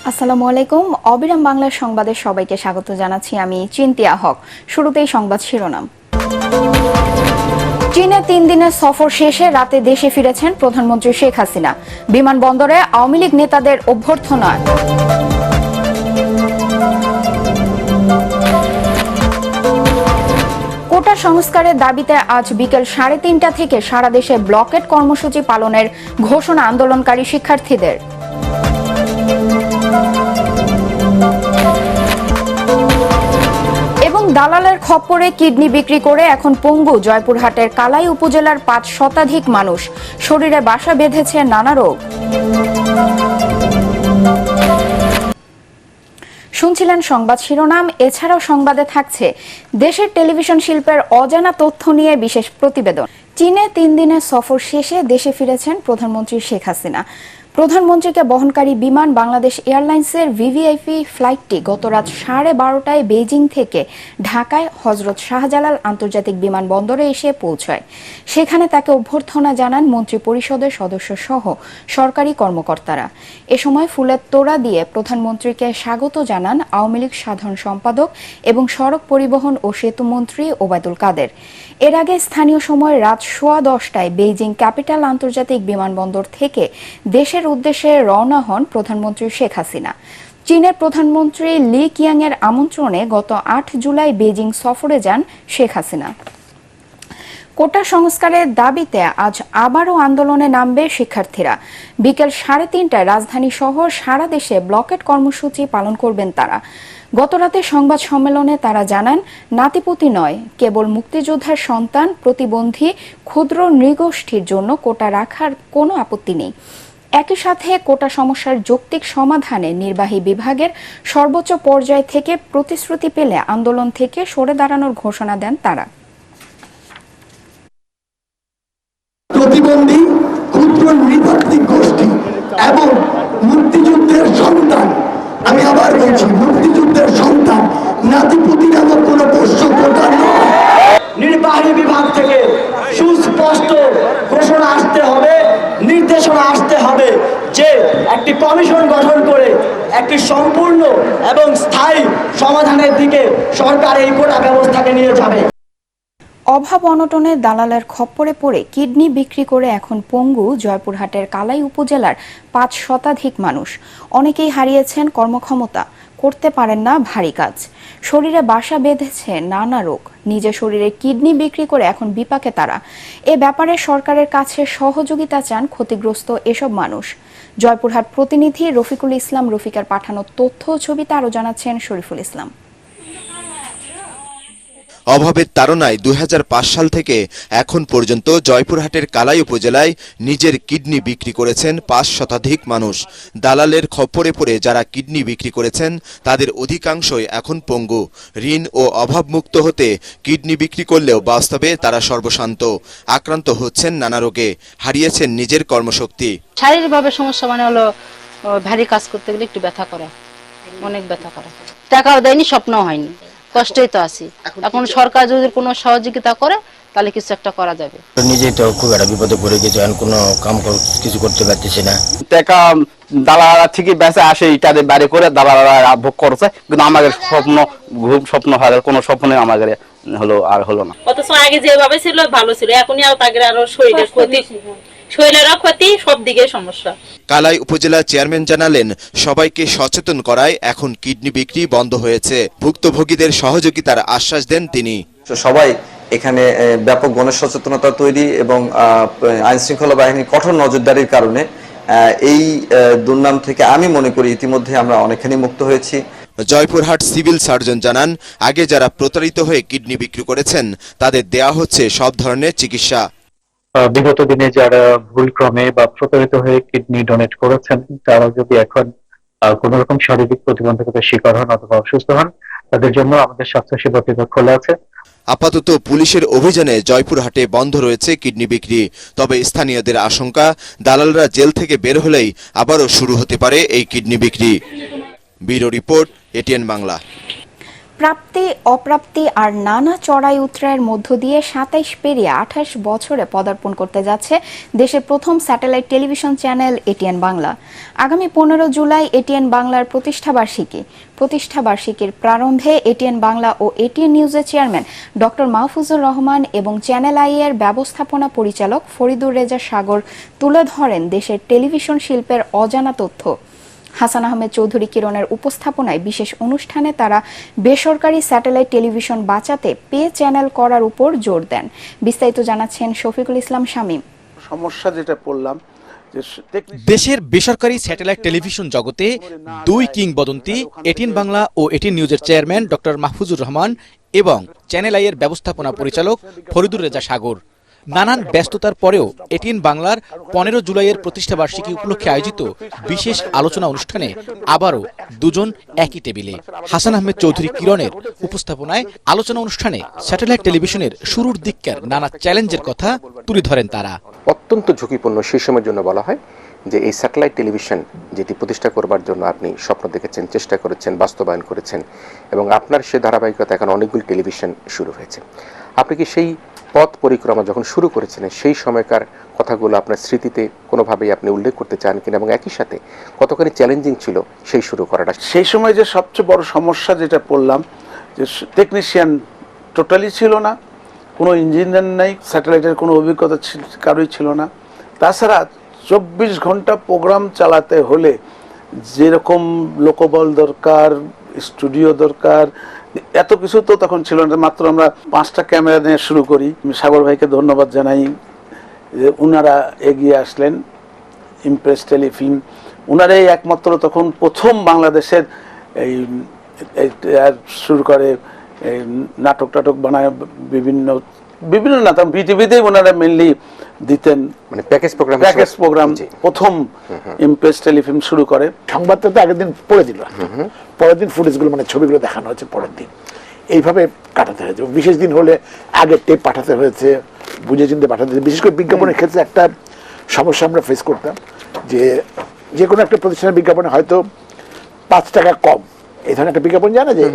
আসসালামু আলাইকুম। অবিরাম বাংলার সংবাদে সবাইকে স্বাগত জানাচ্ছি। আমি চিন্তিয়া হক। শুরুতেই সংবাদ শিরোনাম। চীনে 3 দিনের সফর শেষে রাতে দেশে ফিরেছেন প্রধানমন্ত্রী শেখ হাসিনা। বিমানবন্দরে আওয়ামী লীগ নেতাদের অভ্যর্থনা। কোটা সংস্কারের দাবিতে আজ বিকেল 3:30 থেকে সারা দেশে ব্লকেট কর্মসূচি পালনের ঘোষণা আন্দোলনকারী শিক্ষার্থীদের। এবং দালালের খপ্পরে কিডনি বিক্রি করে এখন পঙ্গু জয়পুরহাটের কালাই উপজেলার 5 শতাধিক মানুষ। শরীরে বাসা বেঁধেছে নানা রোগ। শুনছিলেন সংবাদ শিরোনাম। এছাড়াও সংবাদে থাকছে দেশের টেলিভিশন শিল্পের অজানা তথ্য নিয়ে বিশেষ প্রতিবেদন। চীনে 3 দিনের সফর শেষে দেশে ফিরেছেন প্রধানমন্ত্রী শেখ হাসিনা। প্রধানমন্ত্রীকে বহনকারী বিমান বাংলাদেশ এয়ারলাইন্সের ভিভিআইপি ফ্লাইটটি গত রাত 12:30টায় বেইজিং থেকে ঢাকায় হজরত শাহজালাল আন্তর্জাতিক বিমানবন্দরে এসে পৌঁছায়। সেখানে তাকে অভ্যর্থনা জানান মন্ত্রী পরিষদের সদস্য সহ সরকারি কর্মকর্তারা। এ সময় ফুলের তোড়া দিয়ে প্রধানমন্ত্রীকে স্বাগত জানান আওয়ামী লীগ সাধারণ সম্পাদক এবং সড়ক পরিবহন ও সেতু মন্ত্রী ওবায়দুল কাদের। এর আগে স্থানীয় সময় রাত 10:15টায় বেইজিং ক্যাপিটাল আন্তর্জাতিক বিমানবন্দর থেকে দেশের উদ্দেশ্যে রওনা হন প্রধানমন্ত্রী শেখ হাসিনা। চীনের প্রধানমন্ত্রী লি কিয়াং এর আমন্ত্রণে গত 8 জুলাই বেইজিং সফরে যান শেখ হাসিনা। কোটা সংস্কারের দাবিতে আজ আবারও আন্দোলনে নামবে শিক্ষার্থীরা। বিকেল 3:30টায় রাজধানী সহ সারা দেশে ব্লকেট কর্মসূচি পালন করবেন তারা। গতরাতে সংবাদ সম্মেলনে তারা জানান, নাতিপুতি নয়, কেবল মুক্তিযোদ্ধার সন্তান, প্রতিবন্ধী, ক্ষুদ্র নৃগোষ্ঠীর জন্য কোটা রাখার কোনো আপত্তি নেই। একই সাথে কোটা সমস্যার যৌক্তিক সমাধানে নির্বাহী বিভাগের সর্বোচ্চ পর্যায় থেকে প্রতিশ্রুতি পেলে আন্দোলন থেকে সরে দাঁড়ানোর ঘোষণা দেন তারা। প্রতিবন্ধী, ক্ষুদ্র নৃতাত্ত্বিক গোষ্ঠী এবং মুক্তিযুদ্ধের সন্তান, আমি আবার বলছি, মুক্তিযুদ্ধের সন্তান, নাতিপুতি নামক কোন পোষ্য কোটা নয়। নির্বাহী বিভাগ থেকে সুস্পষ্ট ঘোষণা আসতে হবে, নির্দেশনা আসতে হবে যে একটি কমিশন গঠন করে একটি সম্পূর্ণ এবং স্থায়ী সমাধানের দিকে সরকার এই কোটা ব্যবস্থাকে নিয়ে যাবে। অভাব অনটনে দালালের খপ্পরে পড়ে কিডনি বিক্রি করে এখন পঙ্গু জয়পুরহাটের কালাই উপজেলার 5 শতাধিক মানুষ। অনেকেই হারিয়েছেন কর্মক্ষমতা, করতে পারেন না ভারী কাজ। শরীরে বাসা বেঁধেছে নানা রোগ। নিজের শরীরে কিডনি বিক্রি করে এখন বিপাকে তারা। এ ব্যাপারে সরকারের কাছে সহযোগিতা চান ক্ষতিগ্রস্ত এসব মানুষ। জয়পুরহাট প্রতিনিধি রফিকুল ইসলাম রফিকের পাঠানো তথ্য ও ছবিতে আরও জানাচ্ছেন শরীফুল ইসলাম। অভাবের তাড়নায় 2005 সাল থেকে এখন পর্যন্ত জয়পুরহাটের কালাই উপজেলায় নিজের কিডনি বিক্রি করেছেন 5 শতাধিক মানুষ। দালালের খপ্পরে পড়ে যারা কিডনি বিক্রি করেছেন তাদের অধিকাংশই এখন পঙ্গু। ঋণ ও অভাবমুক্ত হতে কিডনি বিক্রি করলেও বাস্তবে তারা সর্বশান্ত। আক্রান্ত হচ্ছেন নানা রোগে, হারিয়েছেন নিজের কর্মশক্তি। শারীরিকভাবে সমস্যা হলো ভারী কাজ করতে গেলে একটু ব্যথা করে, অনেক ব্যথা করে। টাকাও দেয়নি, স্বপ্নও হয়নি, কষ্টই তো আছি। এখন সরকার যদি কোনো সহযোগিতা করে তাহলে কিছু একটা করা যাবে। নিজেই তো খুব একটা বিপদে পড়ে গেছে, কোনো কাম কিছু করতে পারতেছি না। টাকা দালালা ঠিকই বেঁচে আসে, ইটাদের বাড়ি করে দালালা ভোগ করছে, কিন্তু আমাদের স্বপ্ন ঘুম স্বপ্ন হয়, কোনো স্বপ্নে আমাদের হলো না। অথচ আগে যেভাবে ছিল ভালো ছিল, এখনই আরো শরীরের ক্ষতি, শরীরেরও ক্ষতি, সব দিকে সমস্যা। কালাই উপজেলা চেয়ারম্যান জানালেন, সবাইকে সচেতন করায় এখন কিডনি বিক্রি বন্ধ হয়েছে। ভুক্তভোগীদের সহযোগিতার আশ্বাস দেন তিনি। সবাই এখানে ব্যাপক গণসচেতনতা তৈরি এবং আইন শৃঙ্খলা বাহিনীর কঠোর নজরদারির কারণে এই দুর্নাম থেকে আমি মনে করি ইতিমধ্যে আমরা অনেকখানি মুক্ত হয়েছি। জয়পুরহাট সিভিল সার্জন জানান, আগে যারা প্রতারিত হয়ে কিডনি বিক্রি করেছেন তাদের দেয়া হচ্ছে সব ধরনের চিকিৎসা। বিগত দিনে যারা ভুলক্রমে বা প্রতারিত হয়ে কিডনি ডোনেট করেছেন তারা যদি এখন কোন রকম শারীরিক প্রতিবন্ধকতার শিকার হন অথবা অসুস্থ হন, তাদের জন্য আমাদের স্বাস্থ্যসেবা বিভাগ খোলা আছে। আপাতত পুলিশের অভিযানে জয়পুরহাটে বন্ধ রয়েছে কিডনি বিক্রি। তবে স্থানীয়দের আশঙ্কা, দালালরা জেল থেকে বের হলেই আবারও শুরু হতে পারে এই কিডনি বিক্রি। Bureau report, ATN Bangla. প্রাপ্তি অপ্রাপ্তি আর নানা চড়াই উতরাইয়ের মধ্য দিয়ে ২৭ পেরিয়ে ২৮ বছরে পদার্পণ করতে যাচ্ছে দেশের প্রথম satellite television channel ATN Bangla. আগামী ১৫ জুলাই এটিএন বাংলার প্রতিষ্ঠাবার্ষিকীর প্রারম্ভে এটিএন বাংলা ও এটিএন নিউজের চেয়ারম্যান ডক্টর মাহফুজুর রহমান এবং চ্যানেল আই এর ব্যবস্থাপনা পরিচালক ফরিদুর রেজা সাগর তুলে ধরেন দেশের টেলিভিশন শিল্পের অজানা তথ্য। হাসান আহমেদ চৌধুরী কিরণের উপস্থাপনায় বিশেষ অনুষ্ঠানে তারা বেসরকারি স্যাটেলাইট টেলিভিশন বাঁচাতে পে চ্যানেল করার উপর জোর দেন। বিস্তারিত জানাচ্ছেন শফিকুল ইসলাম শামীম। সমস্যা যেটা পড়লাম, দেশের বেসরকারি স্যাটেলাইট টেলিভিশন জগতে দুই কিংবদন্তি এটিএন বাংলা ও এটিএন নিউজের চেয়ারম্যান ডক্টর মাহফুজুর রহমান এবং চ্যানেল আই এর ব্যবস্থাপনা পরিচালক ফরিদুর রেজা সাগর। নানান ব্যস্ততার পরেও এটিএন বাংলার ১৫ জুলাইয়ের প্রতিষ্ঠাবার্ষিকী উপলক্ষে আয়োজিত বিশেষ আলোচনা অনুষ্ঠানে আবারও দুজন একই টেবিলে। হাসান আহমেদ চৌধুরী কিরণের উপস্থাপনায় আলোচনা অনুষ্ঠানে স্যাটেলাইট টেলিভিশনের শুরুর দিককার নানা চ্যালেঞ্জের কথা তুলে ধরেন তারা। অত্যন্ত ঝুঁকিপূর্ণ সেই সময়ের জন্য বলা হয় যে এই স্যাটেলাইট টেলিভিশন যেটি প্রতিষ্ঠা করবার জন্য আপনি স্বপ্ন দেখেছেন, চেষ্টা করেছেন, বাস্তবায়ন করেছেন এবং আপনার সে ধারাবাহিকতা এখন অনেকগুলি টেলিভিশন শুরু হয়েছে। আপনি কি সেই পথ পরিক্রমা যখন শুরু করেছিলেন সেই সময়কার কথাগুলো আপনার স্মৃতিতে কোনোভাবেই আপনি উল্লেখ করতে চান কিনা এবং একই সাথে কতখানি চ্যালেঞ্জিং ছিল সেই শুরু করাটা? সেই সময় যে সবচেয়ে বড় সমস্যা যেটা পড়লাম যে টেকনিশিয়ান টোটালি ছিল না, কোনো ইঞ্জিনিয়ার নাই, স্যাটেলাইটের কোনো অভিজ্ঞতা কারোই ছিল না। তাছাড়া ২৪ ঘন্টা প্রোগ্রাম চালাতে হলে যেরকম লোকবল দরকার, স্টুডিও দরকার, এত কিছু তো তখন ছিল না। মাত্র আমরা 5টা ক্যামেরা নিয়ে শুরু করি। সাগর ভাইকে ধন্যবাদ জানাই যে উনারা এগিয়ে আসলেন, ইমপ্রেস টেলিফিল্ম উনারাই একমাত্র তখন প্রথম বাংলাদেশের এই শুরু করে নাটক টাটক বানায়, বিভিন্ন না তখন বিটিভিতেই ওনারা মেনলি দিতেন, মানে প্যাকেজ প্রোগ্রাম প্রথম ইমপ্রেস টেলিফিল্ম শুরু করে। সংবাদটা তো আগের দিন পড়ে দিল, পরের দিন ফুটেজগুলো মানে ছবিগুলো দেখানো হচ্ছে পরের দিন, এইভাবে কাটাতে হয়েছে। বিশেষ দিন হলে আগে টেপ পাঠাতে হয়েছে, বুঝে চিনতে পাঠাতে হয়েছে। বিশেষ করে বিজ্ঞাপনের ক্ষেত্রে একটা সমস্যা আমরা ফেস করতাম যে কোনো একটা প্রতিষ্ঠানের বিজ্ঞাপনে হয়তো 5 টাকা কম, এই ধরনের একটা বিজ্ঞাপন জানা যে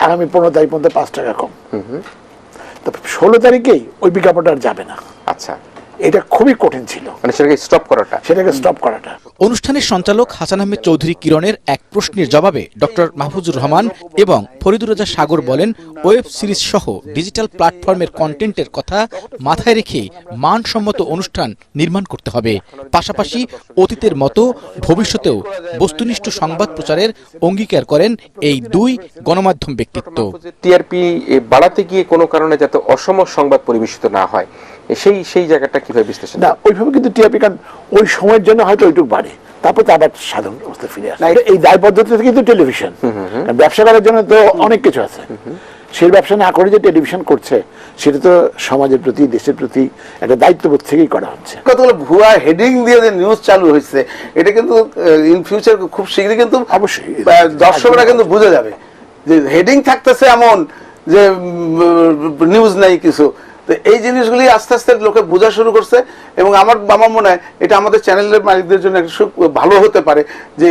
আগামী 15 তারিখ পর্যন্ত 5 টাকা কম, তো 16 তারিখেই ওই বিজ্ঞাপনটা আর যাবে না। আচ্ছা, এটা খুবই কঠিন ছিল, মানে সেটাকে স্টপ করাটা। অনুষ্ঠানের সঞ্চালক হাসান আহমেদ চৌধুরী কিরণের এক প্রশ্নের জবাবে ডক্টর মাহফুজুর রহমান এবং ফরিদুর রেজা সাগর বলেন, ওয়েব সিরিজ সহ ডিজিটাল প্ল্যাটফর্মের কন্টেন্টের কথা মাথায় রেখে মানসম্মত অনুষ্ঠান নির্মাণ করতে হবে। পাশাপাশি অতীতের মতো ভবিষ্যতেও বস্তুনিষ্ঠ সংবাদ প্রচারের অঙ্গীকার করেন এই দুই গণমাধ্যম ব্যক্তিত্ব। টিআরপি বাড়াতে গিয়ে কোনো কারণে যাতে অসম সংবাদ পরিবেশিত না হয় সেই জায়গাটা কিভাবে বিশ্লেষণ? না, ওইভাবে কিন্তু টিআরপি কারণ ওই সময়ের জন্য হয়তো ওইটুকু বাড়ে, তারপর তো আবার সাধারণ অবস্থা ফিরে আসে। এই দায়বদ্ধতা থেকে কিন্তু টেলিভিশন ব্যবসা করার জন্য তো অনেক কিছু আছে, সেই ব্যবসা না করে যে টেলিভিশন করছে সেটা তো সমাজের প্রতি, দেশের প্রতি একটা দায়িত্ববোধ থেকেই করা হচ্ছে। কতগুলো ভুয়া হেডিং দিয়ে যে নিউজ চালু হয়েছে, এটা কিন্তু ইন ফিউচার খুব শীঘ্রই কিন্তু অবশ্যই দর্শকরা কিন্তু বুঝে যাবে যে হেডিং থাকতেছে এমন যে নিউজ নাই কিছু। তো এই জিনিসগুলি আস্তে আস্তে লোকে বোঝা শুরু করছে এবং আমার মনে হয় এটা আমাদের চ্যানেলের মালিকদের জন্য একটা ভালো হতে পারে যে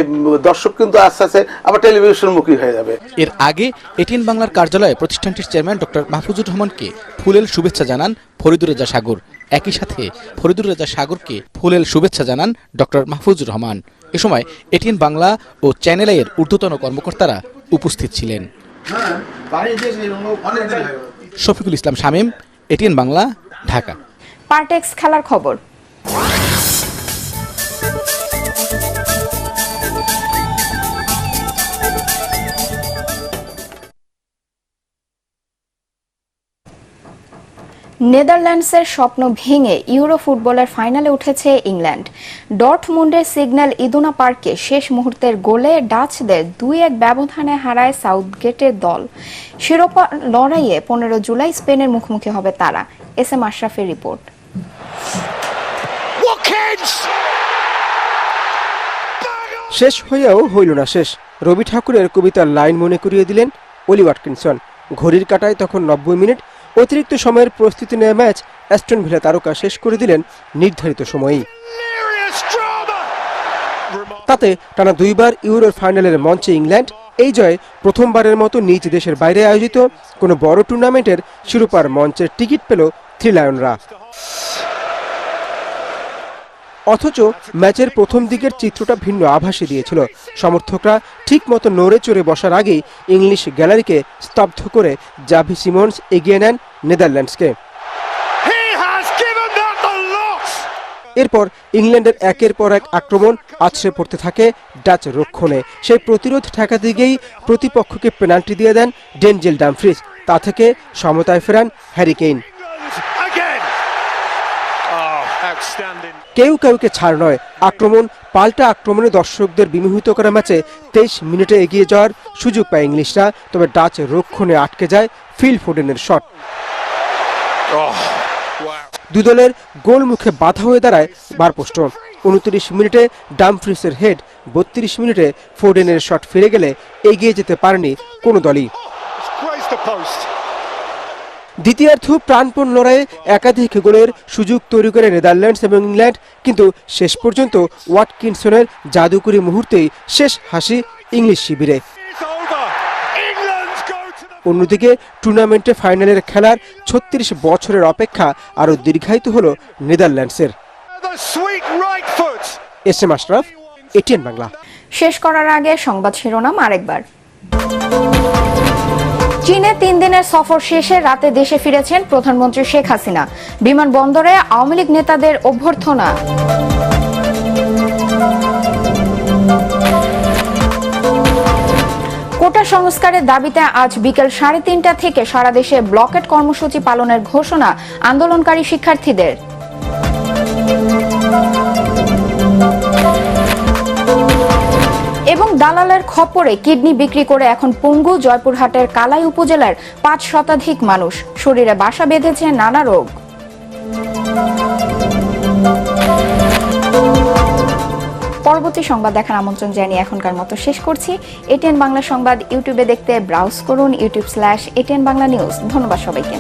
দর্শক কিন্তু আস্তে আস্তে আবার টেলিভিশনমুখী হয়ে যাবে। এর আগে এটিএন বাংলার কার্যালয়ে প্রতিষ্ঠানটির চেয়ারম্যান ডক্টর মাহফুজুর রহমানকে ফুলেল শুভেচ্ছা জানান ফরিদুর রেজা সাগর। একই সাথে ফরিদুর রেজা সাগরকে ফুলেল শুভেচ্ছা জানান ডক্টর মাহফুজুর রহমান। এ সময় এটিএন বাংলা ও চ্যানেল আই এর ঊর্ধ্বতন কর্মকর্তারা উপস্থিত ছিলেন। শফিকুল ইসলাম শামীম, এটিএন বাংলা, ঢাকা। পার্টেক্স খেলার খবর। নেদারল্যান্ডসের স্বপ্ন ভেঙে ইউরো ফুটবলের ফাইনালে উঠেছে ইংল্যান্ড। ডর্টমুন্ডের সিগন্যাল ইদুনা পার্কে শেষ মুহূর্তের গোলে ডাচদের 2-1 ব্যবধানে হারায় সাউথগেটের দল। শিরোপা লড়াইয়ে 15 জুলাই স্পেনের মুখোমুখি হবে তারা। এস এম আশরাফের রিপোর্ট। শেষ হইয়াও হইল না শেষ। রবি ঠাকুরের কবিতার লাইন মনে করিয়ে দিলেন অলি ওয়াটকিনসন। ঘড়ির কাঁটায় তখন 90 মিনিট। অতিরিক্ত সময়ের প্রস্তুতি নেওয়া ম্যাচ অ্যাস্টন ভিলা তারকা শেষ করে দিলেন নির্ধারিত সময়েই। তাতে টানা 2বার ইউরোর ফাইনালের মঞ্চে ইংল্যান্ড, এই জয়ে প্রথমবারের মতো নিজ দেশের বাইরে আয়োজিত কোনো বড় টুর্নামেন্টের শিরোপার মঞ্চের টিকিট পেল থ্রি লায়নরা। অথচ ম্যাচের প্রথম দিকের চিত্রটা ভিন্ন আভাসই দিয়েছিল। সমর্থকরা ঠিক মতো নড়ে চড়ে বসার আগেই ইংলিশ গ্যালারিকে স্তব্ধ করে জাভি সিমন্স এগিয়ে নেন নেদারল্যান্ডসকে। এরপর ইংল্যান্ডের একের পর এক আক্রমণ আছড়ে পড়তে থাকে ডাচ রক্ষণে। সেই প্রতিরোধ ঠেকাতে গিয়েই প্রতিপক্ষকে পেনাল্টি দিয়ে দেন ডেনজেল ডামফ্রিজ। তা থেকে সমতায় ফেরান হ্যারি কেইন। কেউ কাউকে ছাড় নয়, আক্রমণ পাল্টা আক্রমণে দর্শকদের বিমোহিত করা ম্যাচে 23 মিনিটে এগিয়ে যাওয়ার সুযোগ পায় ইংলিশরা। তবে ডাচ রক্ষণে আটকে যায় ফিল ফোডেনের শট। দুই দলের গোল মুখে বাধা হয়ে দাঁড়ায় বারপোস্ট। 29 মিনিটে ডামফ্রিসের হেড, 32 মিনিটে ফোডেনের শট ফিরে গেলে এগিয়ে যেতে পারেনি কোনো দলই। দ্বিতীয়ার্ধ প্রাণপণ লড়াইয়ে একাধিক গোলের সুযোগ তৈরি করে নেদারল্যান্ডস এবং ইংল্যান্ড, কিন্তু শেষ পর্যন্ত ওয়াটকিনসনের জাদুকরী মুহূর্তেই শেষ হাসি ইংলিশ শিবিরে। অন্যদিকে টুর্নামেন্টে ফাইনালের খেলার 36 বছরের অপেক্ষা আরও দীর্ঘায়িত হল নেদারল্যান্ডসের। S M Ashraf, ATN Bangla. শেষ করার আগে সংবাদ শিরোনাম আরেকবার। চীনে 3 দিনের সফর শেষে রাতে দেশে ফিরেছেন প্রধানমন্ত্রী শেখ হাসিনা। বিমানবন্দরে আওয়ামী লীগ নেতাদের অভ্যর্থনা। কোটা সংস্কারের দাবিতে আজ বিকেল 3:30 থেকে সারা দেশে ব্লকেট কর্মসূচি পালনের ঘোষণা আন্দোলনকারী শিক্ষার্থীদের। এবং দালালের খপ্পরে কিডনি বিক্রি করে এখন পঙ্গু জয়পুরহাটের কালাই উপজেলার 5 শতাধিক মানুষ। শরীরে বাসা বেঁধেছে নানা রোগ। পরবর্তী সংবাদ দেখার আমন্ত্রণ জানিয়ে এখনকার মতো শেষ করছি। এটিএন বাংলা সংবাদ ইউটিউবে দেখতে ব্রাউজ করুন youtube/ATN Bangla News। ধন্যবাদ সবাইকে।